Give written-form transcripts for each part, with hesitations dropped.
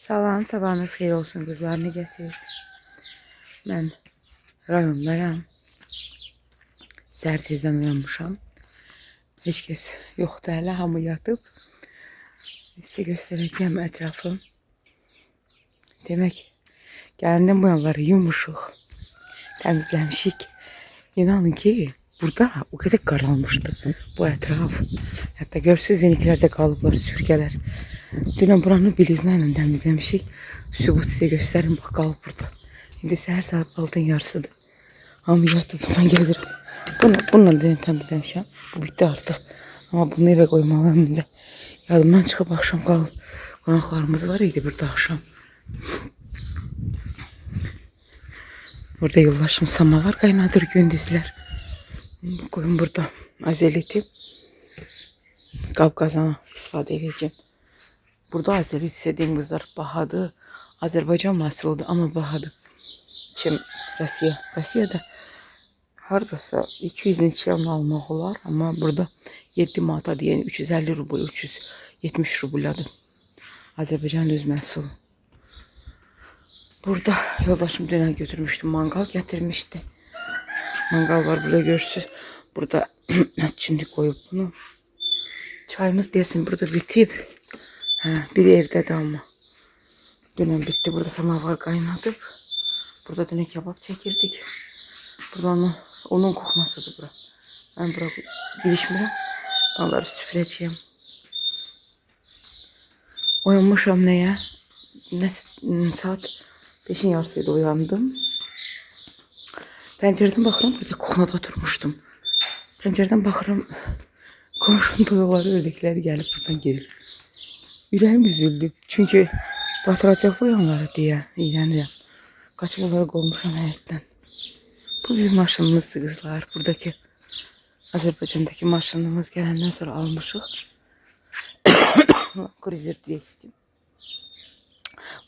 Salam, sabahınız xeyir olsun qızlar, necəsiz? Mən rayondayam. Səhər tezdən uyanmışam. Heç kəs yoxdur hələ, hamı yatıb. Sizə göstərəcəm ətrafı. Demək, gəlindən bu yanları yumuşuq, təmizləmişik. İnanın ki, burada o qədər qaralmışdı bu ətraf. Hətta görsünüz, veniklərdə qalıblar, sürgələr. Dünən buranı bilizlə təmizləmişik. Sübut sizə göstərim, bax qalıb burada. İndi səhər saat 6-ın yarısıdır. Hamı yatıb, mən gəzirəm. Bununla deyən təmizləmişəm. Bu bitti artıq. Amma bunu evə qoymalıyım indi. Yadımdan çıxıb axşam qalıb. Qonaqlarımız var idi burada axşam. Burada yoldaşım samavar qaynadır gündüzlər. Qoyun burada azeliti. Qab qazana istifadə edəcəm. Burada azelit istədiyim qızlar bahadır. Azərbaycan məhsuludur, amma bahadır. Kim Rusiyada hardasa 200 neçə almaq olar, amma burada 7 manata deyən 350 rubl, 370 rubladır. Azərbaycan öz məhsulu. Burada yoldaşım dünən götürmüşdü, mangal gətirmişdi. Mangal var burada görürsünüz. Burada çinlik koyup bunu. Çayımız desin burada bitib. Biri evdədir amma. Dünən bitdi. Burada samavar qaynadıb. Burada dünən kebab çəkirdik. Burada onun kokmasıdır bura. Ben bura girişmirəm. Onları süpürəcəyəm. Uyanmışam nəyə? Saat 5'in yarısıydı uyandım. Pəncərədən baxıram, burada koxnada oturmuşdum. Pəncərədən baxıram, komşunun toyuqları, ördəkləri gəlib buradan gelir. Ürəyim üzüldü. Çünkü batıracaq bu yanları deyə iğrənirəm. Qaçıb onları qolmuşam həyətdən. Bu bizim maşınımızdır qızlar. Buradaki Azərbaycandakı maşınımız gələndən sonra almışıq. Cruiser 200.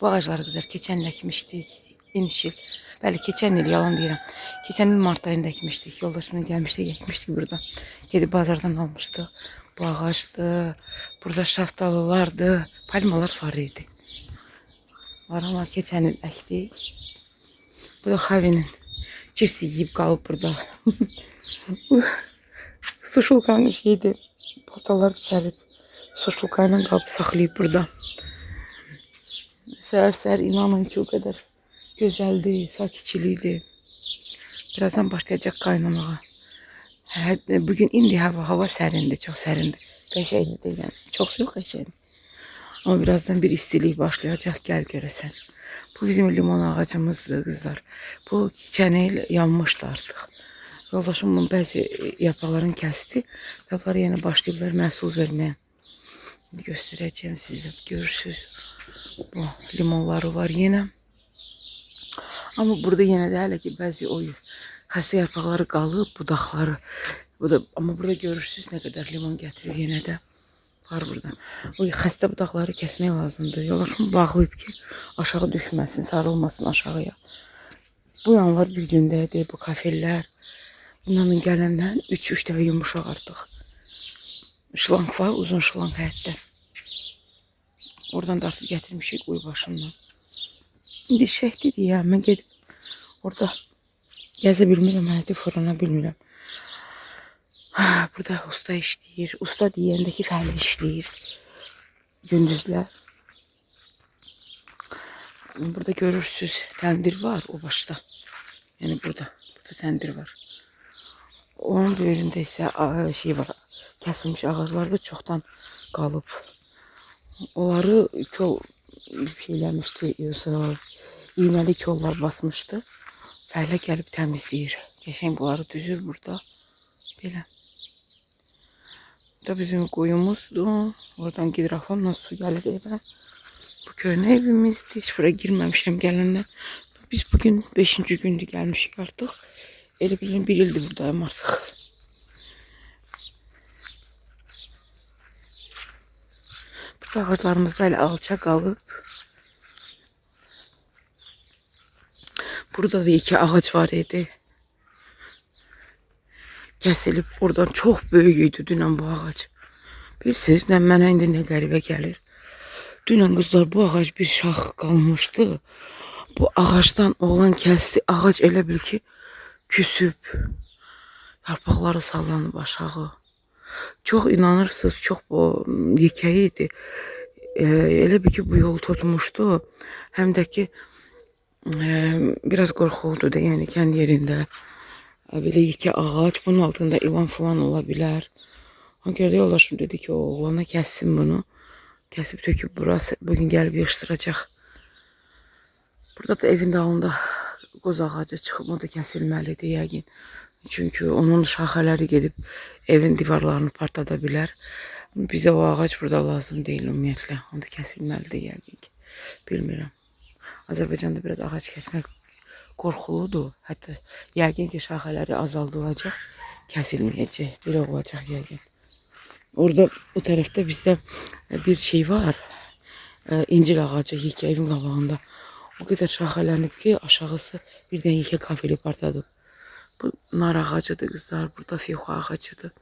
Bu ağacları qızlar keçən il əkmişdik. İnşil. Bəli, keçən il yalan deyirəm. Keçən il mart ayında əkmişdik. Yoldaşımla gəlmişdik, əkmişdik burada. Gedib bazardan almışdıq. Bu ağaçdı. Burada şaftalılardı. Palmalar var idi. Var ama keçən il əkdik. Bu da Xavinin cipsi yiyib qalıb burada. Suşulkanın şeydi. Paltalar sərib. Suşulkayla qalıb saxlayıb burada. Səhər inanın ki o kadar güzeldi, sakitçiliydi. Birazdan başlayacak qaynamağa. Bugün indi hava sərindi, çox sərindi. Qəşəngdir yəni. Çox yox qəşəng. Ama birazdan bir istilik başlayacak, gəl görəsən. Bu bizim limon ağacımızdır qızlar. Bu geçen il yanmışdı artıq. Yoldaşımın bəzi yapraklarını kəsdi. Yaprakları yeni başlayıblar məhsul verməyə. Göstereceğim size, görürsünüz. Bu limonları var yine. Ama burada yine de hələ ki bəzi o xəstə yarpaqları qalıb, budaqları. Ama burada görürsünüz ne kadar limon getirir yine de. Var burada. O xəstə budaqları kəsmək lazımdır. Yoldaşım bağlayıb ki aşağı düşməsin, sarılmasın aşağıya. Bu yanlar bir gündədir, bu kafellər. Bunların gələndən 3 dəfə yumuşaq artıq. Şlank var, uzun şlank həyətdə. Oradan da artıq gətirmişik uy başından. İndi şəhdidir ya, mən gedib orada gəzə bilmirəm, həyəti fırlana bilmirəm. Burada usta işləyir. Usta deyəndəki fərli işləyir. Gündüzlər. Burada görürsünüz təndir var o başta. Yəni burada təndir var. Onun böyründə isə şey var. Kəsilmiş ağaclar da çoxdan qalıb. Onları kol şeyləmişdi, iğnəli kollar basmışdı. Fərlə gəlib təmizləyir. Qəşəng bunları düzür burada. Belə. Bu da bizim qoyumuzdur. Oradan gidrafonla su gəlir evə. Bu köhnə evimizdir. Heç bura girməmişəm gələndən. Biz bugün 5-ci gündür gəlmişik artıq. Elə bilin 1 ildir buradayım artıq. Bu ağaclarımızda elə alça qalıb. Burada da 2 ağac var idi. Kəsilib. Oradan çox böyük idi dünən bu ağac. Bilirsiniz, mənə indi nə qəribə gəlir. Dünən qızlar bu ağac bir şax qalmışdı. Bu ağacdan olan kəsdi. Ağac elə bil ki küsüb. Yarpaqları sallanıb aşağı. Çox inanırsınız, çox yekəyi idi. Elə bil ki bu yol tutmuşdu. Həm də ki biraz qorxuludur da, yəni kənd yerində. Belə yekə ağac, bunun altında ilan falan ola bilər. Ona görə də yoldaşım dedi ki, o oğlana kəssin bunu. Kəsib töküb burası. Bugün gəlib yığışdıracaq. Burada da evin dalında qoz ağacı çıxıb, o da kəsilməlidir yəqin. Çünki onun şaxələri gedib evin divarlarını partlada bilər. Bizə o ağac burada lazım deyil ümumiyyətlə. O da kəsilməlidir yəqin ki. Bilmirəm. Azərbaycanda biraz ağac kəsmək qorxuludur. Hətta yəqin ki şaxələri azaldılacaq, kəsilməyəcək. Belə olacaq yəqin. Orada bu tarafta bizde bir şey var. İncir ağacı yekə evin qabağında. O kadar şaxələnib ki aşağısı birdən yekə kafeli partladı. Bu nar ağacıdır kızlar. Burada fiyuxa ağacıdır.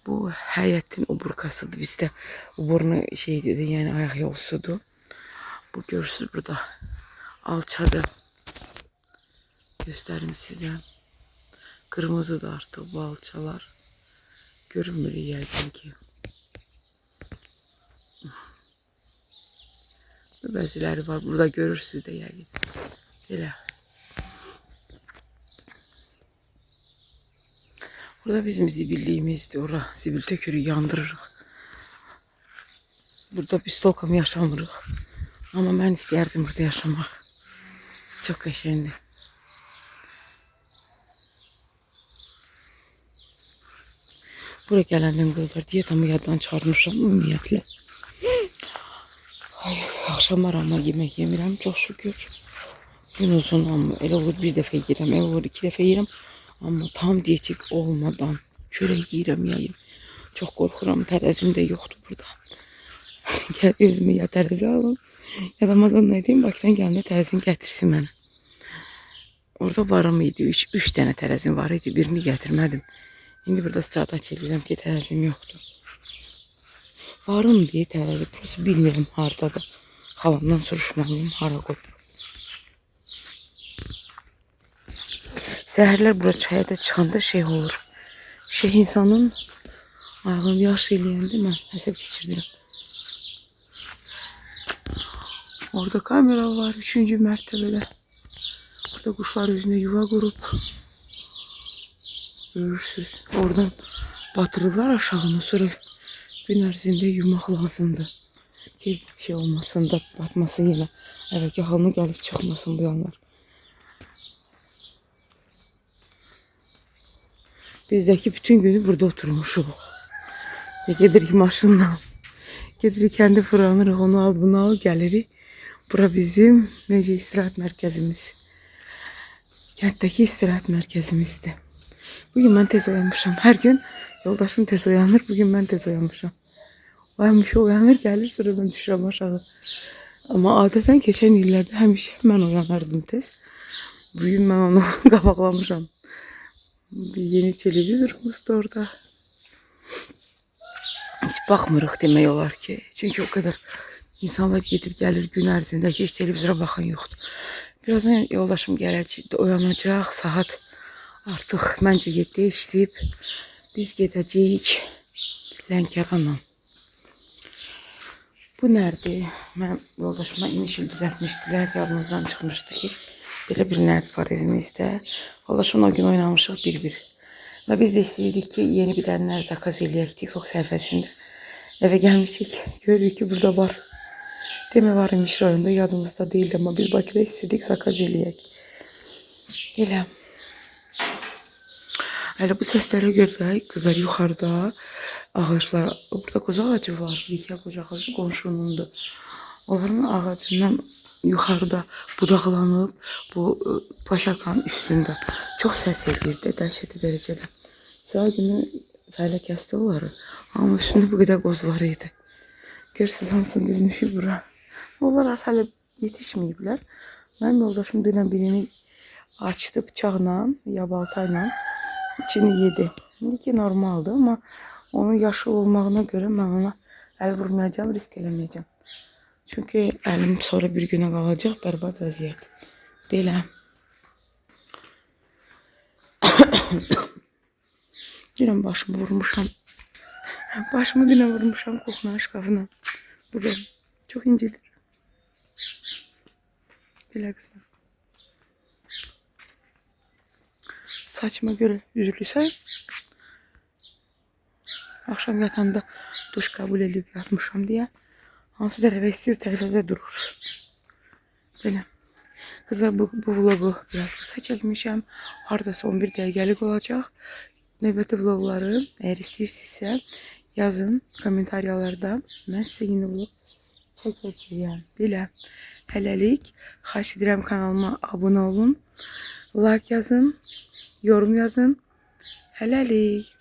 Bu həyətin uburkasıdır. Bizdə uburnu şeydir, yəni ayaq yolusudur. Bu görürsünüz burada alçadır. Göstərim sizə. Kırmızıdır artıq bu alçalar. Görünmür yəqin ki. Bəziləri var. Burada görürsünüz də yəqin. Belə. Burada bizim zibilliyimizdir. Ora zibil tökürük, yandırırıq. Burada biz tolkam yaşamırıq. Amma mən istəyərdim burada yaşamaq. Çox qəşəngdir. Buraya gələndən qızlar diyetamı yaddan çıxarmışam ümumiyyətlə. Ay, axşamlar amma yemək yemirəm, çox şükür. Gün uzun amma elə olur bir dəfə yeyirəm, elə olur iki dəfə yeyirəm. Amma tam dietik olmadan çörək yeyirəm yayım. Çox qorxuram, tərəzim də yoxdur burada. Gəl özümə ya tərəzi alın, ya da madonna edeyim, Bakıdan gələndə tərəzini gətirsin mənə. Orada varım idi, üç dənə tərəzim var idi, birini gətirmədim. İndi burada stradat edirəm ki, tərəzim yoxdur. Varım deyə tərəzi, prosu bilmirəm hardadır. Xalamdan soruşmalıyım, hara qoyub. Səhərlər bura çaya da çıxanda şey olur. Şey insanın ayağını yaş eləyəndə mən həsəb keçirdim. Orada kamera var, 3-cü mərtəbədə. Burada quşlar özünə yuva qurub. Görürsünüz. Oradan batırırlar aşağına, sonra gün ərzində yumaq lazımdır. Ki şey olmasın da batmasın yenə. Əvvəlki halına gəlib çıxmasın bu yanlar. Bizdəki bütün günü burada oturmuşuq. Gedirik maşınla. Gedirik kendi fırlanırıq, onu al bunu al gəlirik. Bura bizim necə istirahat mərkəzimiz. Kənddəki istirahat mərkəzimizdir. Bugün mən tez oyanmışam. Hər gün yoldaşım tez uyanır. Bugün mən tez uyanmışam. O həmişə uyanır, gəlir, sonra mən düşürəm aşağı. Amma adətən keçən illərdə həmişə mən uyanardım tez. Bugün mən onu qabaqlamışam. Bir yeni televizorumuz da orada. Hiç baxmırıq demək olar ki. Çünki o kadar insanlar gedib gəlir gün ərzində ki, heç televizora baxan yoxdur. Birazdan yoldaşım gələcək, oyanacaq, saat artıq məncə 7-yə işləyib. Biz gedəcəyik Lənkərana. Bu nədir? Mən yoldaşıma inişil düzəltmişdilər, yadımızdan çıxmışdı ki, belə bir nərd var evimizdə. Yoldaşımla o gün oynamışıq bir-bir. Və biz də istəyirdik ki, yeni bir dənə zakaz eləyək TikTok səhifəsində. Eve gəlmişik, görürük ki, burada var. Demə var imiş rayonda, yadımızda deyildi, amma biz Bakıda istədik zakaz eləyək. Elə. Hələ bu səslərə görə qızlar yuxarıda ağaclar, burada qoz ağacı var, yekə qoz ağacı qonşunundur. Onların ağacından yuxarıda budaqlanıb bu plaşakanın üstündə çox səs edir də, dəhşətli dərəcədə. Səhər günü fəhlə kəsdi onları, amma üstündə bu qədər qoz var idi. Görürsünüz hansını düzmüşük bura. Onlar hələ yetişməyiblər. Mənim yoldaşım dünən birini açdı bıçaqla, ya baltayla. İçini yedi. İndi ki normaldır, amma onun yaşlı olmağına görə mən ona əl vurmayacağım, risk eləməyəcəm. Çünkü əlim sonra bir günə qalacaq bərbad vəziyyət. Belə. Dünən başımı vurmuşam. Başımı dünən vurmuşam qoxunan şkafına. Burada çok incedir. Belə qızlar. Saçıma göre üzülürsə, akşam yatanda duş kabul edip yatmışam diye hansı tərəfə istəyir tərəfə durur. Belə. Kızlar bu vlogu biraz kısa çekmişim. Hardasa 11 dəqiqəlik olacaq. Növbəti vlogları eğer istəyirsinizsə yazın komentaryalarda. Mən sizə yeni vlog çəkəcəyəm. Belə. Hələlik. Xahiş edirəm kanalıma abunə olun. Like yazın. Yorum yazın. Hələlik.